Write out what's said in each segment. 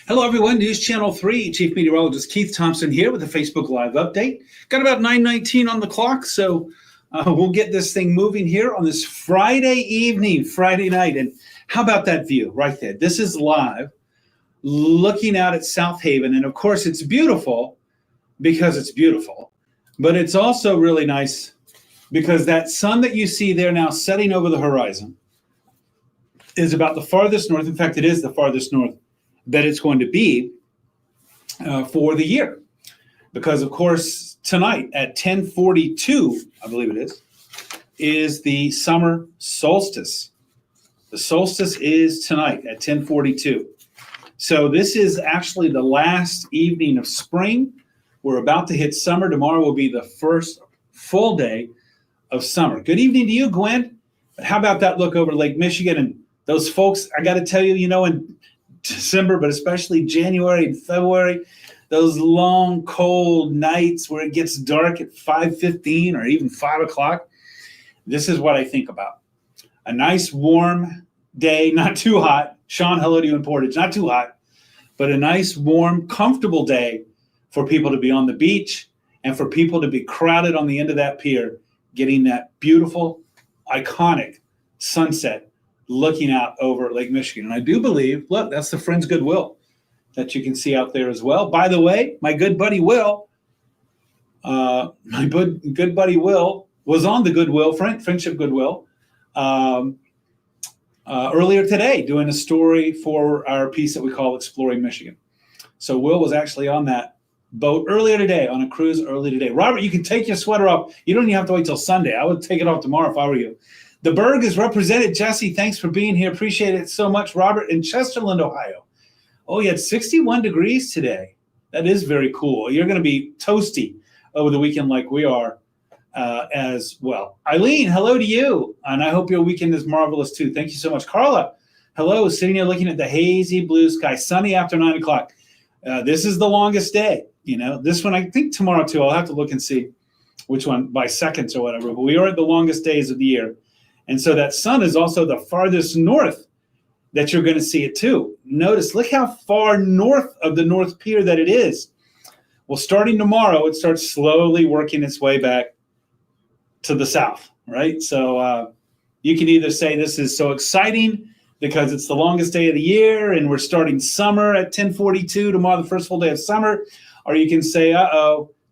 Hello, everyone. News Channel 3, Chief Meteorologist Keith Thompson here with a Facebook Live update. Got about 9:19 on the clock, so we'll get this thing moving here on this Friday evening, Friday night. And how about that view right there? This is live, looking out at South Haven. And, of course, it's beautiful because it's beautiful. But it's also really nice because that sun that you see there now setting over the horizon is about the farthest north. In fact, it is the farthest north that it's going to be for the year. Because, of course, tonight at 10:42, I believe it is the summer solstice. The solstice is tonight at 10:42. So this is actually the last evening of spring. We're about to hit summer. Tomorrow will be the first full day of summer. Good evening to you, Gwen. How about that look over Lake Michigan? And those folks, I got to tell you, in December, but especially January and February, those long, cold nights where it gets dark at 5:15 or even 5 o'clock. This is what I think about. A nice, warm day, not too hot. Sean, hello to you in Portage. Not too hot, but a nice, warm, comfortable day for people to be on the beach and for people to be crowded on the end of that pier, getting that beautiful, iconic sunset looking out over Lake Michigan. And I do believe, look, that's the Friends Goodwill that you can see out there as well. By the way, my good buddy Will, was on the Goodwill, Friendship Goodwill, earlier today doing a story for our piece that we call Exploring Michigan. So Will was actually on that boat earlier today, on a cruise earlier today. Robert, you can take your sweater off. You don't even have to wait till Sunday. I would take it off tomorrow if I were you. The Berg is represented. Jesse, thanks for being here. Appreciate it so much. Robert in Chesterland, Ohio. Oh, you had 61 degrees today. That is very cool. You're going to be toasty over the weekend like we are as well. Eileen, hello to you. And I hope your weekend is marvelous too. Thank you so much. Carla, hello. Sitting here looking at the hazy blue sky, sunny after 9 o'clock. This is the longest day. This one, I think tomorrow too. I'll have to look and see which one by seconds or whatever. But we are at the longest days of the year. And so that sun is also the farthest north that you're going to see it too. Notice, look how far north of the North Pier that it is. Well, starting tomorrow, it starts slowly working its way back to the south, right? So you can either say this is so exciting because it's the longest day of the year and we're starting summer at 10:42, tomorrow the first full day of summer, or you can say,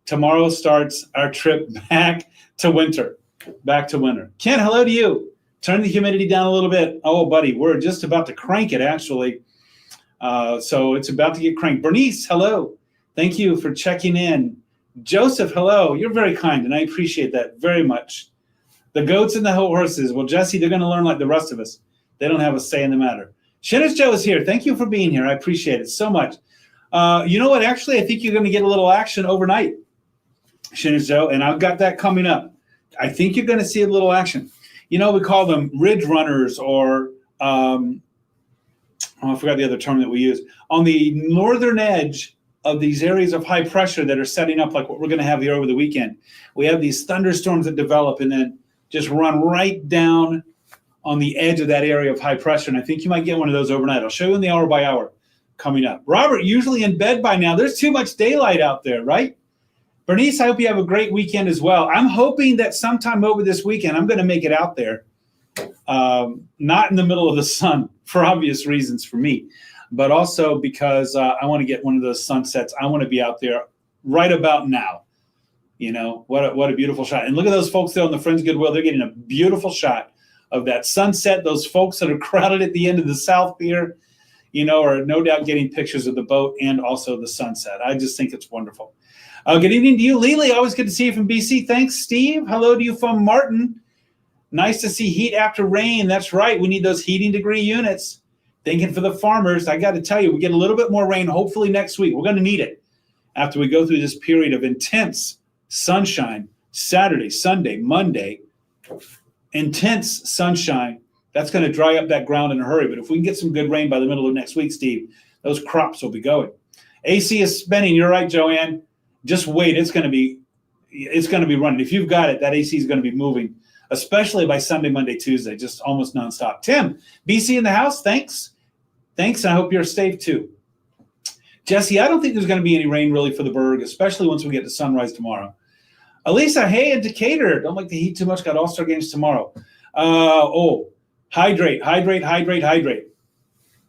tomorrow starts our trip back to winter. Back to winter. Ken, hello to you. Turn the humidity down a little bit. Oh, buddy, we're just about to crank it, actually. So it's about to get cranked. Bernice, hello. Thank you for checking in. Joseph, hello. You're very kind, and I appreciate that very much. The goats and the horses. Well, Jesse, they're going to learn like the rest of us. They don't have a say in the matter. Shinnis Joe is here. Thank you for being here. I appreciate it so much. You know what? Actually, I think you're going to get a little action overnight, Shinnis Joe, and I've got that coming up. I think you're going to see a little action. We call them ridge runners or, I forgot the other term that we use. On the northern edge of these areas of high pressure that are setting up like what we're going to have here over the weekend, we have these thunderstorms that develop and then just run right down on the edge of that area of high pressure. And I think you might get one of those overnight. I'll show you in the hour by hour coming up. Robert, usually in bed by now. There's too much daylight out there, right? Bernice, I hope you have a great weekend as well. I'm hoping that sometime over this weekend, I'm going to make it out there. Not in the middle of the sun for obvious reasons for me, but also because I want to get one of those sunsets. I want to be out there right about now. What a beautiful shot. And look at those folks there on the Friends Goodwill. They're getting a beautiful shot of that sunset. Those folks that are crowded at the end of the South Pier, are no doubt getting pictures of the boat and also the sunset. I just think it's wonderful. Good evening to you, Lily. Always good to see you from BC. Thanks, Steve. Hello to you from Martin. Nice to see heat after rain. That's right. We need those heating degree units. Thinking for the farmers, I got to tell you, we get a little bit more rain hopefully next week. We're going to need it after we go through this period of intense sunshine, Saturday, Sunday, Monday. Intense sunshine. That's going to dry up that ground in a hurry. But if we can get some good rain by the middle of next week, Steve, those crops will be going. AC is spinning. You're right, Joanne. Just wait. It's going to be running. If you've got it, that AC is going to be moving, especially by Sunday, Monday, Tuesday, just almost nonstop. Tim, BC in the house. Thanks. And I hope you're safe too. Jesse, I don't think there's going to be any rain really for the Berg, especially once we get to sunrise tomorrow. Elisa, hey, in Decatur, don't like the heat too much. Got All-Star games tomorrow. Hydrate.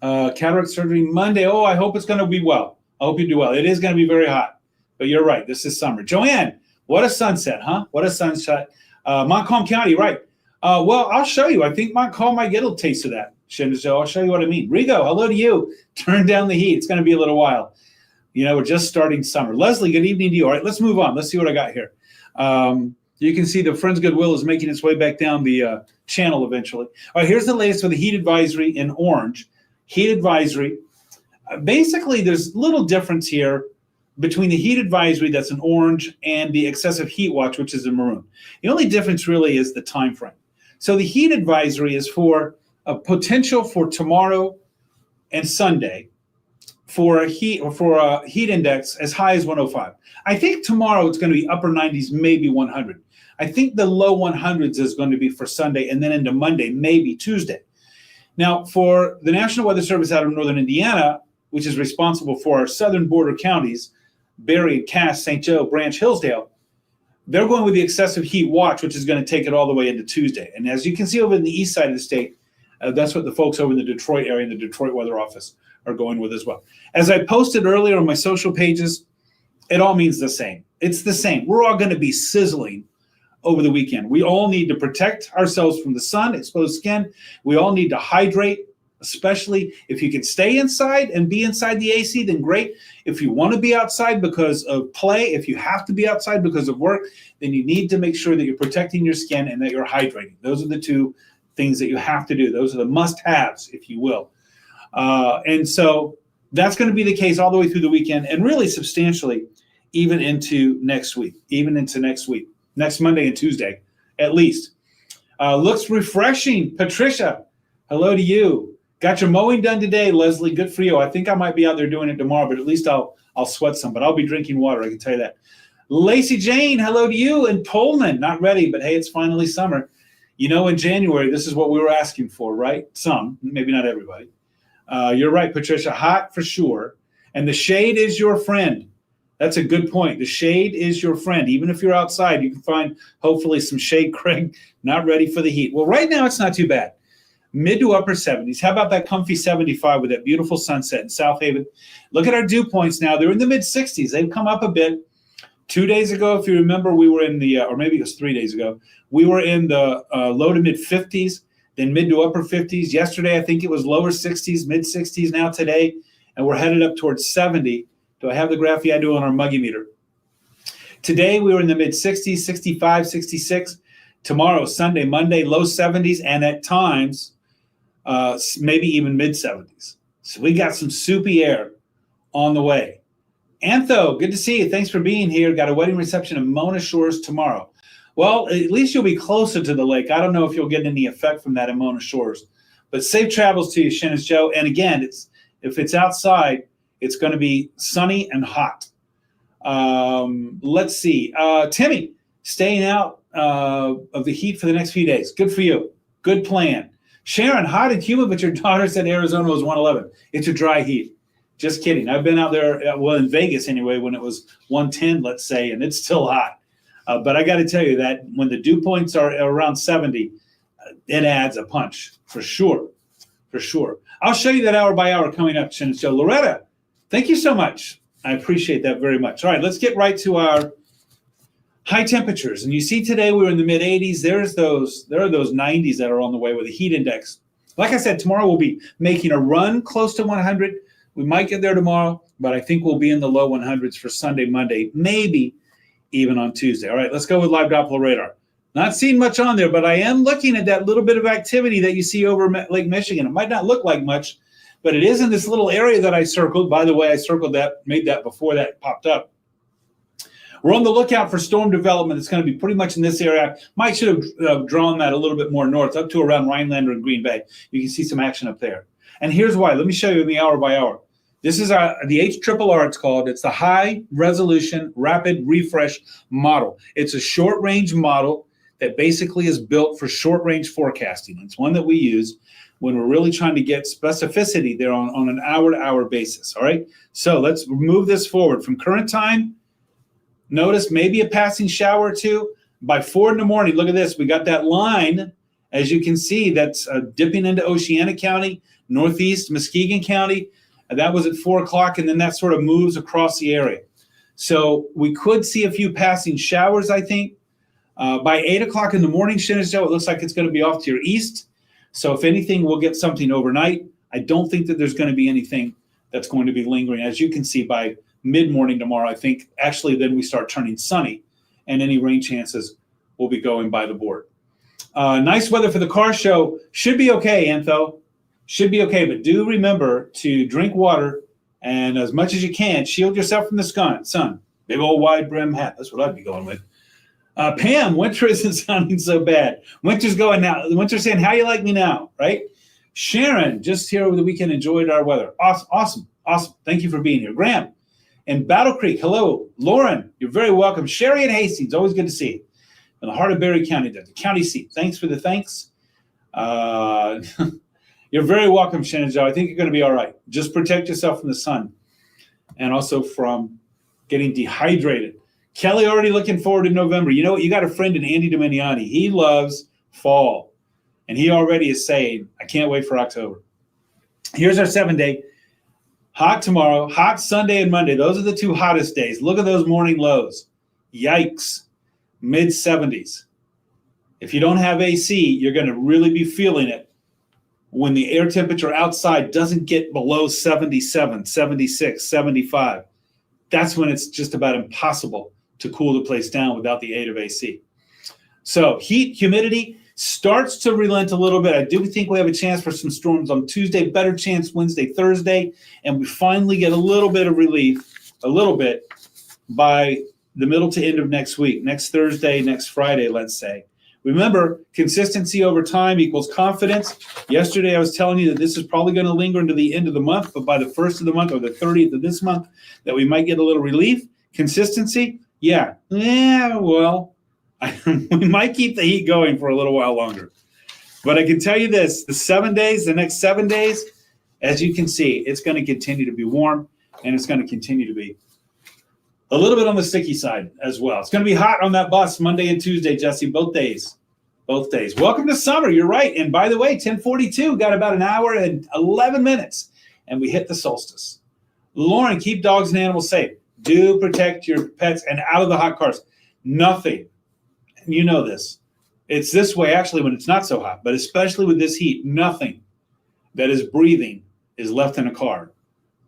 Cataract surgery Monday. Oh, I hope it's going to be well. I hope you do well. It is going to be very hot, but you're right. This is summer. Joanne, what a sunset, huh? What a sunset. Montcalm County, right. Well, I'll show you. I think Montcalm might get a taste of that. So I'll show you what I mean. Rigo, hello to you. Turn down the heat. It's going to be a little while. We're just starting summer. Leslie, good evening to you. All right, let's move on. Let's see what I got here. You can see the Friends Goodwill is making its way back down the channel eventually. All right, here's the latest for the heat advisory in orange. Heat advisory. Basically, there's little difference here between the heat advisory that's in orange and the excessive heat watch, which is in maroon. The only difference really is the time frame. So the heat advisory is for a potential for tomorrow and Sunday for a heat index as high as 105. I think tomorrow it's going to be upper 90s, maybe 100. I think the low 100s is going to be for Sunday and then into Monday, maybe Tuesday. Now, for the National Weather Service out of northern Indiana, which is responsible for our southern border counties, Berry, Cass, St. Joe, Branch, Hillsdale, they're going with the excessive heat watch, which is going to take it all the way into Tuesday. And as you can see over in the east side of the state, that's what the folks over in the Detroit area, in the Detroit Weather Office, are going with as well. As I posted earlier on my social pages, it all means the same. It's the same. We're all going to be sizzling over the weekend. We all need to protect ourselves from the sun, exposed skin. We all need to hydrate, especially if you can stay inside and be inside the AC, then great. If you want to be outside because of play, if you have to be outside because of work, then you need to make sure that you're protecting your skin and that you're hydrating. Those are the two things that you have to do. Those are the must-haves, if you will. And so that's going to be the case all the way through the weekend and really substantially even into next week, next Monday and Tuesday, at least. Looks refreshing. Patricia, hello to you. Got your mowing done today, Leslie. Good for you. I think I might be out there doing it tomorrow, but at least I'll sweat some, but I'll be drinking water. I can tell you that. Lacey Jane, hello to you in Pullman. Not ready, but hey, it's finally summer. In January, this is what we were asking for, right? Some, maybe not everybody. You're right, Patricia. Hot for sure. And the shade is your friend. That's a good point. The shade is your friend. Even if you're outside, you can find hopefully some shade. Craig, not ready for the heat. Well, right now it's not too bad. Mid to upper 70s. How about that comfy 75 with that beautiful sunset in South Haven? Look at our dew points now. They're in the mid 60s. They've come up a bit. 2 days ago, if you remember, we were in the, or maybe it was 3 days ago, we were in the low to mid 50s, then mid to upper 50s. Yesterday, I think it was lower 60s, mid 60s now today, and we're headed up towards 70. Do I have the graph? Yeah, I do on our Muggy meter. Today, we were in the mid 60s, 65, 66. Tomorrow, Sunday, Monday, low 70s, and at times, maybe even mid 70s. So we got some soupy air on the way. Antho, good to see you. Thanks for being here. Got a wedding reception in Mona Shores tomorrow. Well, at least you'll be closer to the lake. I don't know if you'll get any effect from that in Mona Shores. But safe travels to you, Shannon Joe. And again, if it's outside, it's going to be sunny and hot. Let's see. Timmy, staying out of the heat for the next few days. Good for you. Good plan. Sharon, hot and humid, but your daughter said Arizona was 111. It's a dry heat. Just kidding. I've been out there, well, in Vegas anyway, when it was 110, let's say, and it's still hot. But I got to tell you that when the dew points are around 70, it adds a punch for sure. For sure. I'll show you that hour by hour coming up, Shannon. So, Loretta, thank you so much. I appreciate that very much. All right, let's get right to our high temperatures. And you see today we were in the mid 80s. There are those 90s that are on the way with a heat index. Like I said, tomorrow we'll be making a run close to 100. We might get there tomorrow, but I think we'll be in the low 100s for Sunday, Monday, maybe even on Tuesday. All right, let's go with live Doppler radar. Not seeing much on there, but I am looking at that little bit of activity that you see over Lake Michigan. It might not look like much, but it is in this little area that I circled. By the way, I circled that, made that before that popped up. We're on the lookout for storm development. It's going to be pretty much in this area. Might should have drawn that a little bit more north, up to around Rhinelander and Green Bay. You can see some action up there. And here's why. Let me show you in the hour by hour. This is the HRRR, it's called. It's the High Resolution Rapid Refresh Model. It's a short-range model that basically is built for short-range forecasting. It's one that we use. when we're really trying to get specificity there on an hour-to-hour basis, all right? So let's move this forward. From current time, notice maybe a passing shower or two. By 4 in the morning, look at this. We got that line, as you can see, that's dipping into Oceana County, northeast Muskegon County. That was at 4 o'clock, and then that sort of moves across the area. So we could see a few passing showers, I think. By 8 o'clock in the morning, Shenandoah, it looks like it's going to be off to your east. So if anything, we'll get something overnight. I don't think that there's going to be anything that's going to be lingering. As you can see, by mid-morning tomorrow, I think actually then we start turning sunny, and any rain chances will be going by the board. Nice weather for the car show. Should be okay, Antho. Should be okay, but do remember to drink water, and as much as you can, shield yourself from the sun. Big old wide brim hat. That's what I'd be going with. Pam, winter isn't sounding so bad. Winter's going now. Winter's saying, how you like me now, right? Sharon, just here over the weekend, enjoyed our weather. Awesome. Thank you for being here. Graham in Battle Creek, hello. Lauren, you're very welcome. Sherry and Hastings, always good to see you. In the heart of Berry County, the county seat. Thanks for the thanks. You're very welcome, Shenandoah. I think you're going to be all right. Just protect yourself from the sun and also from getting dehydrated. Kelly already looking forward to November. You know what? You got a friend in Andy Dominiani. He loves fall, and he already is saying, I can't wait for October. Here's our 7-day. Hot tomorrow, hot Sunday and Monday. Those are the 2 hottest days. Look at those morning lows. Yikes. Mid-70s. If you don't have AC, you're going to really be feeling it when the air temperature outside doesn't get below 77, 76, 75. That's when it's just about impossible to cool the place down without the aid of AC. So heat, humidity starts to relent a little bit. I do think we have a chance for some storms on Tuesday, better chance Wednesday, Thursday, and we finally get a little bit of relief, by the middle to end of next week, next Thursday, next Friday, let's say. Remember, consistency over time equals confidence. Yesterday, I was telling you that this is probably going to linger into the end of the month, but by the 1st of the month or the 30th of this month, that we might get a little relief. Consistency, well, we might keep the heat going for a little while longer. But I can tell you this, the next 7 days, as you can see, it's going to continue to be warm, and it's going to continue to be a little bit on the sticky side as well. It's going to be hot on that bus Monday and Tuesday, Jesse, both days. Welcome to summer. You're right. And by the way, 10:42, got about an hour and 11 minutes, and we hit the solstice. Lauren, keep dogs and animals safe. Do protect your pets and out of the hot cars. Nothing, and you know this, it's this way actually when it's not so hot, but especially with this heat, nothing that is breathing is left in a car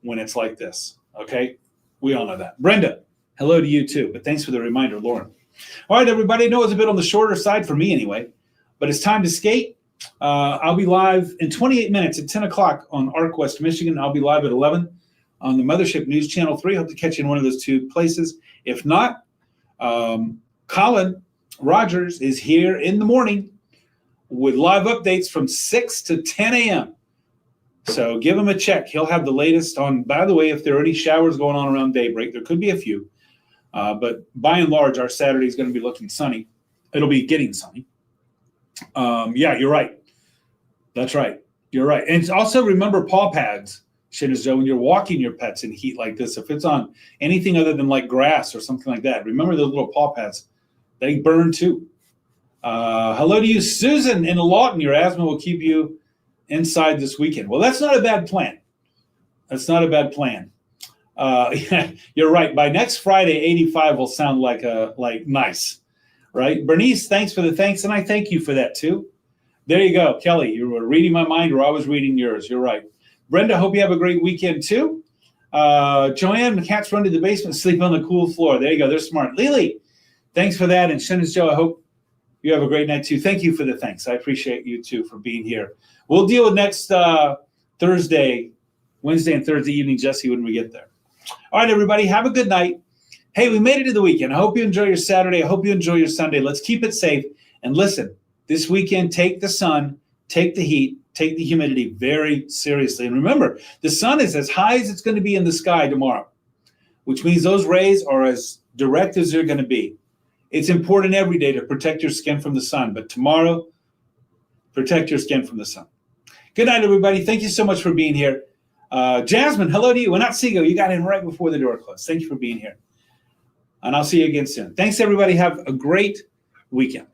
when it's like this, okay? We all know that. Brenda, hello to you too, but thanks for the reminder, Lauren. All right, everybody, I know it's a bit on the shorter side for me anyway, but it's time to skate. I'll be live in 28 minutes at 10 o'clock on ARC West Michigan. I'll be live at 11 on the Mothership News Channel 3. Hope to catch you in one of those 2 places. If not, Colin Rogers is here in the morning with live updates from 6 to 10 a.m. So give him a check. He'll have the latest on, by the way, if there are any showers going on around daybreak, there could be a few. But by and large, our Saturday is going to be looking sunny. It'll be getting sunny. You're right. That's right. You're right. And also remember paw pads, Shenandoah, when you're walking your pets in heat like this, if it's on anything other than like grass or something like that, remember those little paw pads. They burn too. Hello to you, Susan in Lawton. Your asthma will keep you inside this weekend. Well, that's not a bad plan. You're right. By next Friday, 85 will sound like nice, right? Bernice, thanks for the thanks, and I thank you for that too. There you go, Kelly. You were reading my mind, or I was reading yours. You're right. Brenda, hope you have a great weekend too. Joanne, the cats run to the basement, sleep on the cool floor. There you go. They're smart. Lily, thanks for that. And Shenandoah, I hope you have a great night too. Thank you for the thanks. I appreciate you too for being here. We'll deal with next Wednesday and Thursday evening, Jesse, when we get there. All right, everybody, have a good night. Hey, we made it to the weekend. I hope you enjoy your Saturday. I hope you enjoy your Sunday. Let's keep it safe. And listen, this weekend, take the sun, take the heat, take the humidity very seriously. And remember, the sun is as high as it's going to be in the sky tomorrow, which means those rays are as direct as they're going to be. It's important every day to protect your skin from the sun, but tomorrow, protect your skin from the sun. Good night, everybody. Thank you so much for being here. Jasmine, hello to you. Seago, you got in right before the door closed. Thank you for being here. And I'll see you again soon. Thanks, everybody. Have a great weekend.